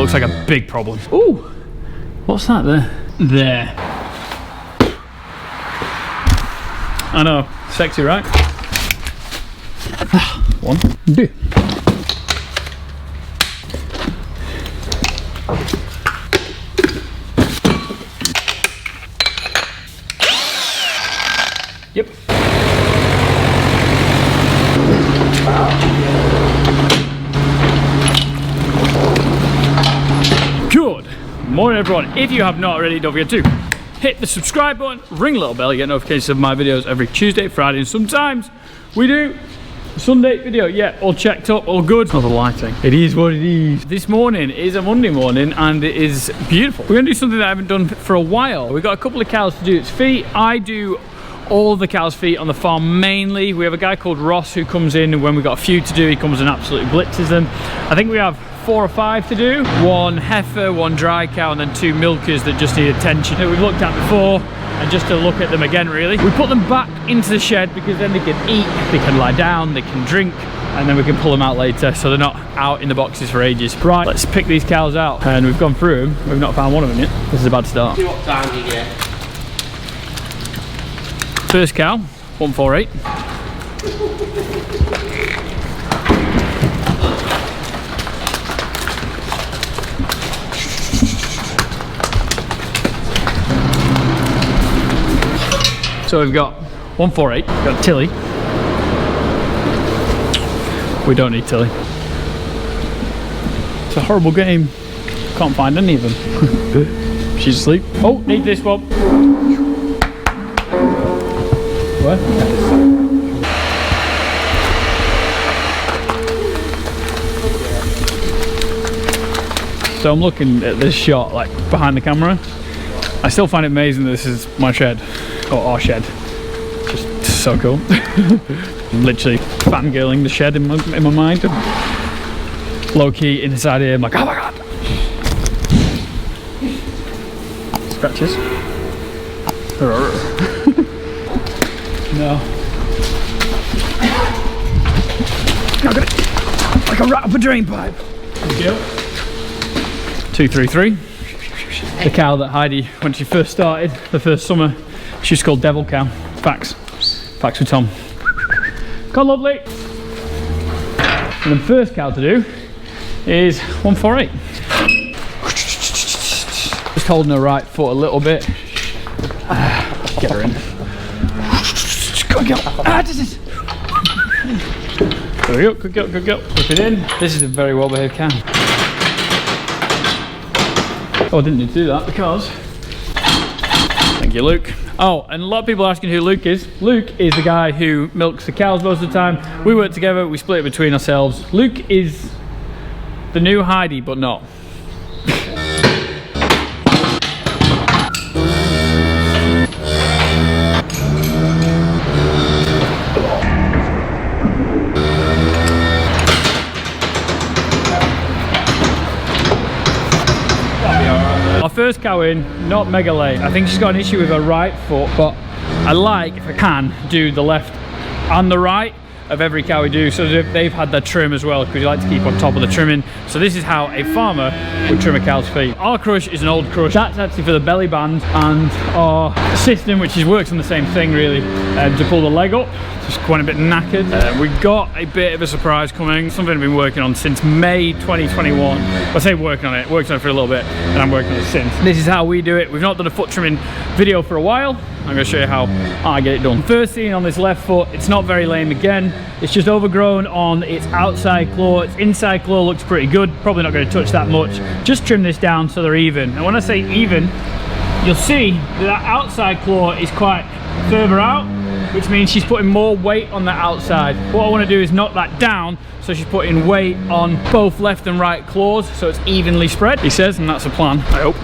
looks like a big problem. Ooh, what's that there? There. I know, sexy, right? 1, 2. Yep. Good morning, everyone. If you have not already, don't forget to hit the subscribe button, ring the little bell, you get notifications of my videos every Tuesday, Friday, and sometimes we do a Sunday video. Yeah, all checked up, all good. Not the lighting. It is what it is. This morning is a Monday morning and it is beautiful. We're gonna do something that I haven't done for a while. We've got a couple of cows to do its feet. I do all the cows' feet on the farm mainly. We have a guy called Ross who comes in, and when we've got a few to do, he comes and absolutely blitzes them. I think we have 4 or 5 to do. 1 heifer, 1 dry cow, and then 2 milkers that just need attention that we've looked at before, and just to look at them again really. We put them back into the shed because then they can eat, they can lie down, they can drink, and then we can pull them out later so they're not out in the boxes for ages. Right, let's pick these cows out, and we've gone through them. We've not found one of them yet. This is a bad start. See what time you get. First cow, 148. So we've got 148, we've got Tilly. We don't need Tilly. It's a horrible game. Can't find any of them. She's asleep. Oh, need this one. What? So I'm looking at this shot like behind the camera. I still find it amazing that this is my shed, or our shed. Just so cool. I'm literally fangirling the shed in my mind. Low key inside here, I'm like, oh my god. Scratches. No. I got it like a rat up a drain pipe. Thank you. 233. The cow that Heidi, when she first started, the first summer, she's called Devil Cow. Facts. Facts with Tom. Come on, lovely. And the first cow to do is 148. Just holding her right foot a little bit. Get her in. Good girl. There we go, good girl, good girl. Put it in. This is a very well behaved cow. Oh, I didn't need to do that because... Thank you, Luke. Oh, and a lot of people are asking who Luke is. Luke is the guy who milks the cows most of the time. We work together, we split it between ourselves. Luke is the new Heidi, but not. Our first cow in, not mega late. I think she's got an issue with her right foot, but I like, if I can, do the left and the right of every cow we do, so that they've had their trim as well, because you like to keep on top of the trimming. So this is how a farmer would trim a cow's feet. Our crush is an old crush. That's actually for the belly band, and our system, which works on the same thing really, to pull the leg up. Just quite a bit knackered. We got a bit of a surprise coming, something I've been working on since May 2021. I say worked on it for a little bit, and I'm working on it since. This is how we do it. We've not done a foot trimming video for a while. I'm going to show you how I get it done. First thing on this left foot, it's not very lame again. It's just overgrown on its outside claw. Its inside claw looks pretty good. Probably not going to touch that much. Just trim this down so they're even. And when I say even, you'll see that outside claw is quite further out, which means she's putting more weight on the outside. What I want to do is knock that down, so she's putting weight on both left and right claws, so it's evenly spread, he says, and that's the plan, I hope.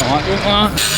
I like doing that.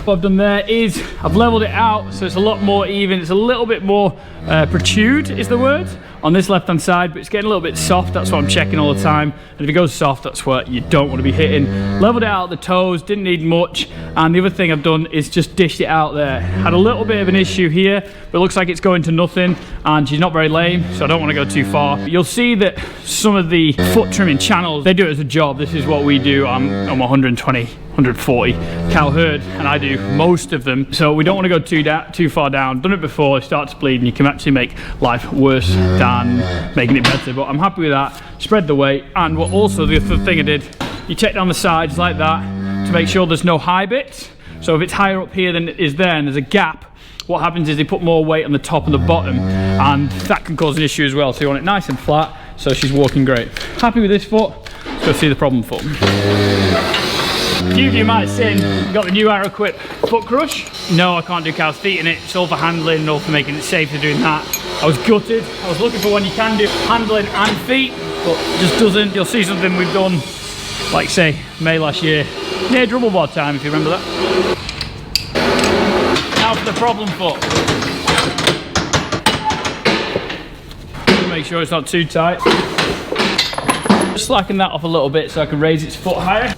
What I've done there is I've leveled it out so it's a lot more even. It's a little bit more protrude is the word on this left hand side, but it's getting a little bit soft. That's what I'm checking all the time, and if it goes soft, that's what you don't want to be hitting. Leveled it out at the toes, didn't need much, and the other thing I've done is just dished it out there. Had a little bit of an issue here, but it looks like it's going to nothing, and she's not very lame, so I don't want to go too far. You'll see that some of the foot trimming channels, they do it as a job. This is what we do. I'm 120, 140 cow herd, and I do most of them, so we don't want to go too far down. Done it before, it starts to bleed, and you can actually make life worse than making it better, but I'm happy with that. Spread the weight, and what also the other thing I did, you check down the sides like that to make sure there's no high bits. So if it's higher up here than it is there and there's a gap, what happens is they put more weight on the top and the bottom, and that can cause an issue as well. So you want it nice and flat, so she's walking great. Happy with this foot. Let's go see the problem foot. A few of you might have seen, got the new Arrow Quip foot crush. No, I can't do cow's feet in it. It's all for handling and all for making it safe for doing that. I was gutted. I was looking for one you can do handling and feet, but it just doesn't. You'll see something we've done, like say, May last year, near Drumbleboard time, if you remember that. Now for the problem foot. Make sure it's not too tight. Just slacken that off a little bit so I can raise its foot higher.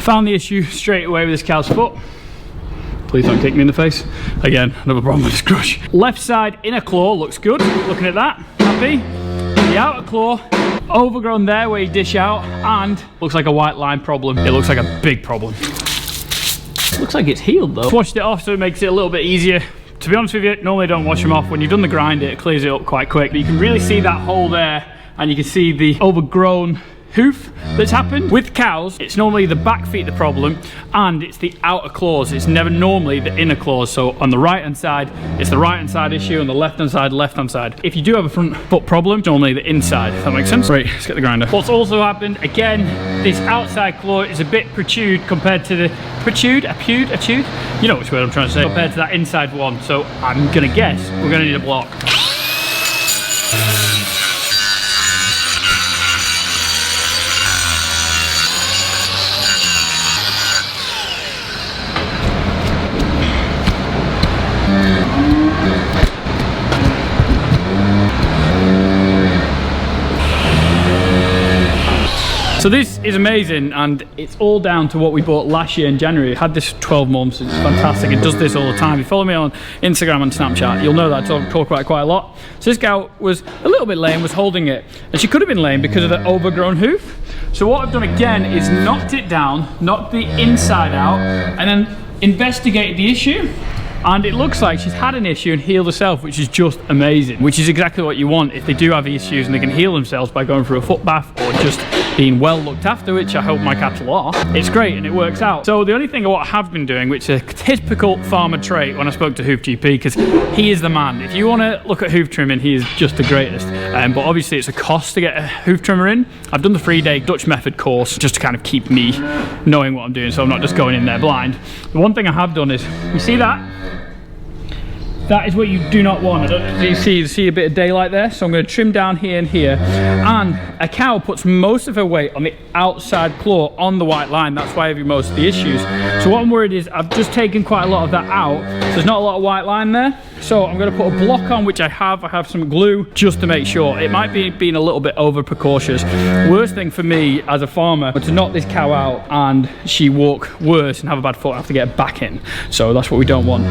Found the issue straight away with this cow's foot. Please don't kick me in the face. Again, another problem with this crush. Left side inner claw looks good. Looking at that, happy. The outer claw, overgrown there where you dish out, and looks like a white line problem. It looks like a big problem. Looks like it's healed though. Washed it off so it makes it a little bit easier. To be honest with you, normally I don't wash them off. When you've done the grind, it clears it up quite quick. But you can really see that hole there, and you can see the overgrown hoof that's happened. With cows, it's normally the back feet the problem, and it's the outer claws. It's never normally the inner claws. So on the right hand side, it's the right hand side issue, on the left hand side, left hand side. If you do have a front foot problem, it's normally the inside. If that makes sense? Right, let's get the grinder. What's also happened, again, this outside claw is a bit protrude compared to the protrude, you know which word I'm trying to say, compared to that inside one. So I'm gonna guess we're gonna need a block. So this is amazing, and it's all down to what we bought last year in January. I had this 12 months, it's fantastic. It does this all the time. If you follow me on Instagram and Snapchat, you'll know that I talk about it quite a lot. So this cow was a little bit lame, was holding it, and she could have been lame because of the overgrown hoof. So what I've done again is knocked it down, knocked the inside out, and then investigated the issue. And it looks like she's had an issue and healed herself, which is just amazing, which is exactly what you want if they do have issues and they can heal themselves by going through a foot bath or just being well looked after, which I hope my cattle are. It's great and it works out. So the only thing what I have been doing, which is a typical farmer trait when I spoke to Hoof GP, because he is the man. If you want to look at hoof trimming, he is just the greatest. But obviously it's a cost to get a hoof trimmer in. I've done the 3-day Dutch method course just to kind of keep me knowing what I'm doing, so I'm not just going in there blind. The one thing I have done is, you see that? That is what you do not want. I don't know if you see a bit of daylight there, so I'm going to trim down here and here. And a cow puts most of her weight on the outside claw on the white line. That's why I have most of the issues. So what I'm worried is I've just taken quite a lot of that out, so there's not a lot of white line there. So I'm going to put a block on, which I have some glue just to make sure. It might be being a little bit over precautious. Worst thing for me as a farmer, to knock this cow out and she walk worse and have a bad foot, I have to get back in. So that's what we don't want.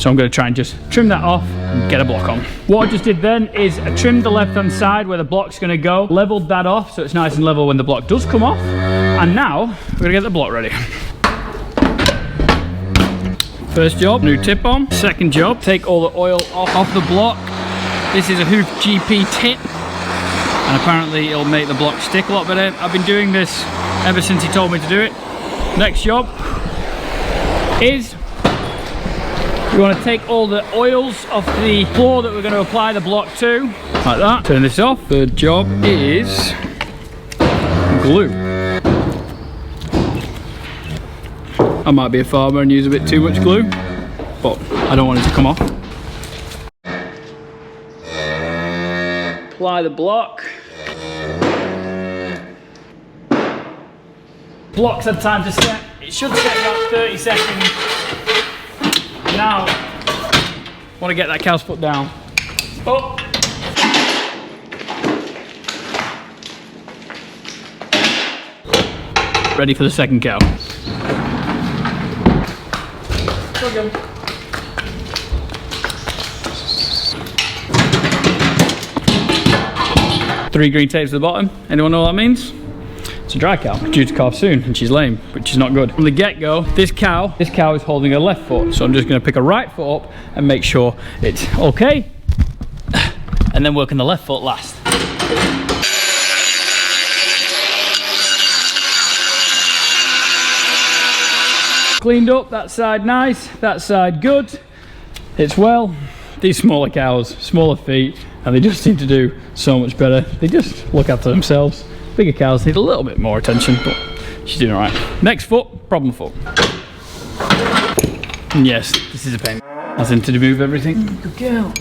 So I'm going to try and just trim that off and get a block on. What I just did then is I trimmed the left hand side where the block's going to go, leveled that off so it's nice and level when the block does come off, and now we're going to get the block ready. First job, new tip on. Second job, take all the oil off the block. This is a Hoof GP tip, and apparently it'll make the block stick a lot better. I've been doing this ever since he told me to do it. Next job is you want to take all the oils off the floor that we're going to apply the block to, like that. Turn this off. Third job is glue. I might be a farmer and use a bit too much glue, but I don't want it to come off. Apply the block. Block's had time to set. It should set about 30 seconds. Now, I want to get that cow's foot down. Oh. Ready for the second cow. Okay. 3 green tapes at the bottom. Anyone know what that means? It's a dry cow, due to calve soon, and she's lame, which is not good. From the get-go, this cow is holding her left foot, so I'm just gonna pick her right foot up and make sure it's okay, and then work on the left foot last. Cleaned up, that side nice, that side good. It's well. These smaller cows, smaller feet, and they just seem to do so much better. They just look after themselves. Bigger cows need a little bit more attention, but she's doing all right. Next foot, problem foot. And yes, this is a pain. As in to move everything. Good girl.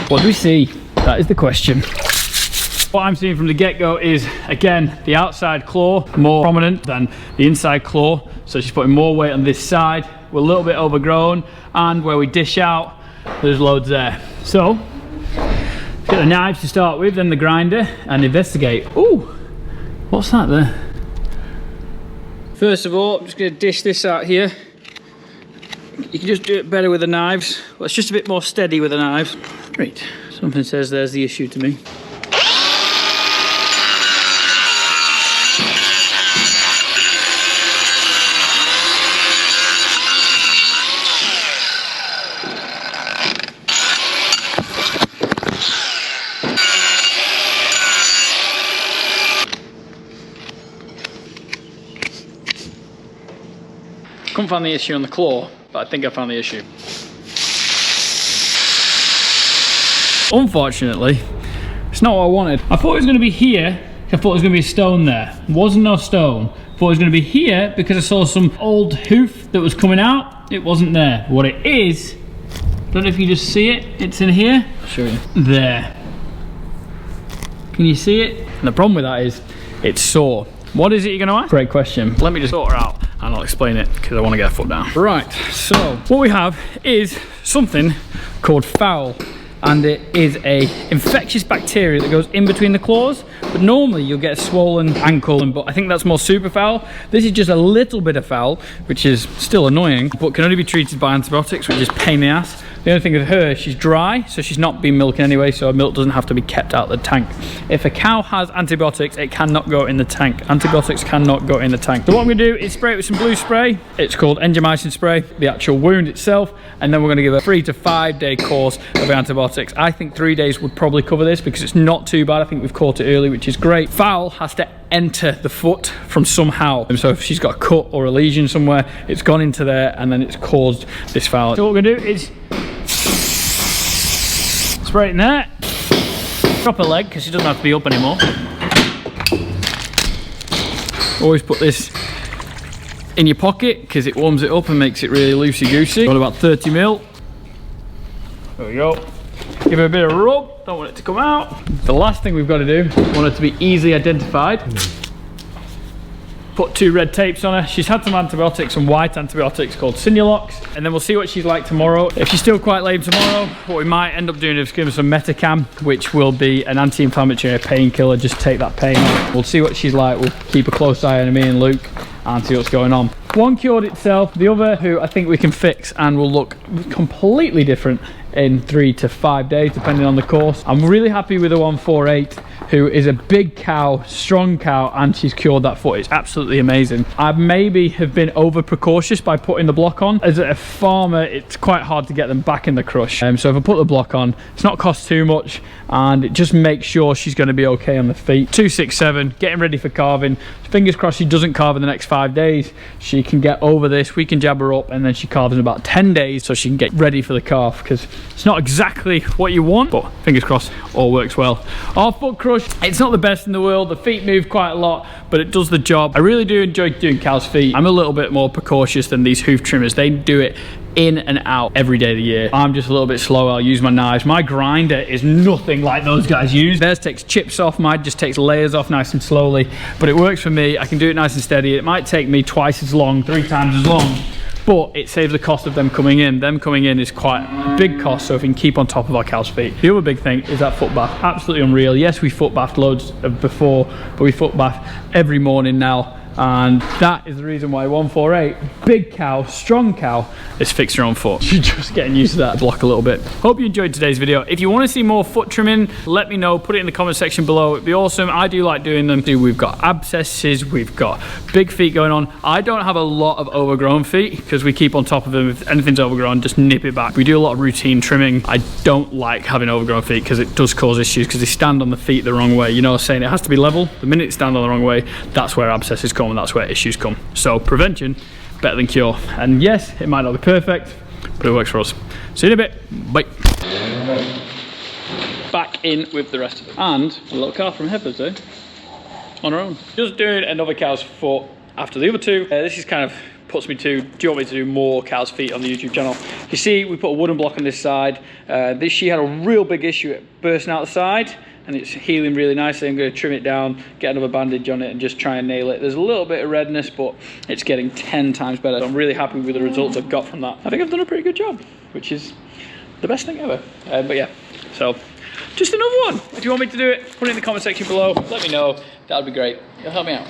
What do we see? That is the question. What I'm seeing from the get-go is, again, the outside claw more prominent than the inside claw. So she's putting more weight on this side. We're a little bit overgrown, and where we dish out, there's loads there. So, get the knives to start with, then the grinder, and investigate. Ooh, what's that there? First of all, I'm just going to dish this out here. You can just do it better with the knives. Well, it's just a bit more steady with the knives. Right, something says there's the issue to me. Couldn't find the issue on the claw, but I think I found the issue. Unfortunately, it's not what I wanted. I thought it was going to be here. I thought it was going to be a stone there. Wasn't no stone. I thought it was going to be here because I saw some old hoof that was coming out. It wasn't there. What it is, don't know if you just see it. It's in here. I'll show you. There. Can you see it? And the problem with that is it's sore. What is it you're going to ask? Great question. Let me just sort her out and I'll explain it because I want to get her foot down. Right, so what we have is something called foul, and it is a infectious bacteria that goes in between the claws, but normally you'll get a swollen ankle, but I think that's more super foul. This is just a little bit of foul, which is still annoying, but can only be treated by antibiotics, which is pain in the ass. The only thing with her, she's dry, so she's not been milking anyway, so her milk doesn't have to be kept out of the tank. If a cow has antibiotics, it cannot go in the tank. Antibiotics cannot go in the tank. So what I'm gonna do is spray it with some blue spray. It's called endomycin spray, the actual wound itself, and then we're gonna give a 3 to 5 day course of antibiotics. I think 3 days would probably cover this because it's not too bad. I think we've caught it early, which is great. Foul has to enter the foot from somehow. And so if she's got a cut or a lesion somewhere, it's gone into there and then it's caused this foul. So what we're gonna do is spray it in there. Drop her leg because she doesn't have to be up anymore. Always put this in your pocket because it warms it up and makes it really loosey-goosey. Got about 30 mil. There we go. Give her a bit of rub. Don't want it to come out. The last thing we've got to do, want it to be easily identified. Put 2 red tapes on her. She's had some antibiotics, some white antibiotics called Sinulox, and then we'll see what she's like tomorrow. If she's still quite lame tomorrow, what we might end up doing is give her some Metacam, which will be an anti-inflammatory painkiller, just take that pain off. We'll see what she's like. We'll keep a close eye on me and Luke and see what's going on. One cured itself, the other who I think we can fix and will look completely different in 3 to 5 days, depending on the course. I'm really happy with the 148, who is a big cow, strong cow, and she's cured that foot. It's absolutely amazing. I maybe have been over precautious by putting the block on. As a farmer, it's quite hard to get them back in the crush. So if I put the block on, it's not cost too much, and it just makes sure she's going to be okay on the feet. 267, getting ready for calving. Fingers crossed she doesn't calve in the next 5 days. She can get over this, we can jab her up, and then she calves in about 10 days so she can get ready for the calf, because it's not exactly what you want, but fingers crossed all works well. Our foot crush, it's not the best in the world. The feet move quite a lot, but it does the job. I really do enjoy doing cows' feet. I'm a little bit more precautious than these hoof trimmers. They do it in and out every day of the year. I'm just a little bit slower. I'll use my knives. My grinder is nothing like those guys use. Theirs takes chips off, mine just takes layers off nice and slowly, but it works for me. I can do it nice and steady. It might take me twice as long, 3 times as long, but it saves the cost of them coming in. Them coming in is quite a big cost, so if we can keep on top of our cow's feet. The other big thing is that foot bath. Absolutely unreal. Yes, we foot bathed loads before, but we foot bath every morning now, and that is the reason why 148, big cow, strong cow, is fix your own foot. You're just getting used to that block a little bit. Hope you enjoyed today's video. If you want to see more foot trimming, let me know, put it in the comment section below. It'd be awesome. I do like doing them. We've got abscesses, we've got big feet going on. I don't have a lot of overgrown feet because we keep on top of them. If anything's overgrown, just nip it back. We do a lot of routine trimming. I don't like having overgrown feet because it does cause issues because they stand on the feet the wrong way. You know, saying it has to be level. The minute it stands on the wrong way, that's where abscesses come and that's where issues come. So prevention, better than cure. And yes, it might not be perfect, but it works for us. See you in a bit. Bye. Back in with the rest of it. And a little cow from Heifers, eh? On her own. Just doing another cow's foot after the other two. This is kind of puts me to, do you want me to do more cow's feet on the YouTube channel? You see, we put a wooden block on this side. She had a real big issue at bursting out the side, and it's healing really nicely. I'm going to trim it down, get another bandage on it, and just try and nail it. There's a little bit of redness, but it's getting 10 times better. So I'm really happy with the results I've got from that. I think I've done a pretty good job, which is the best thing ever. But yeah, so just another one. If you want me to do it, put it in the comment section below. Let me know. That would be great. It'll help me out.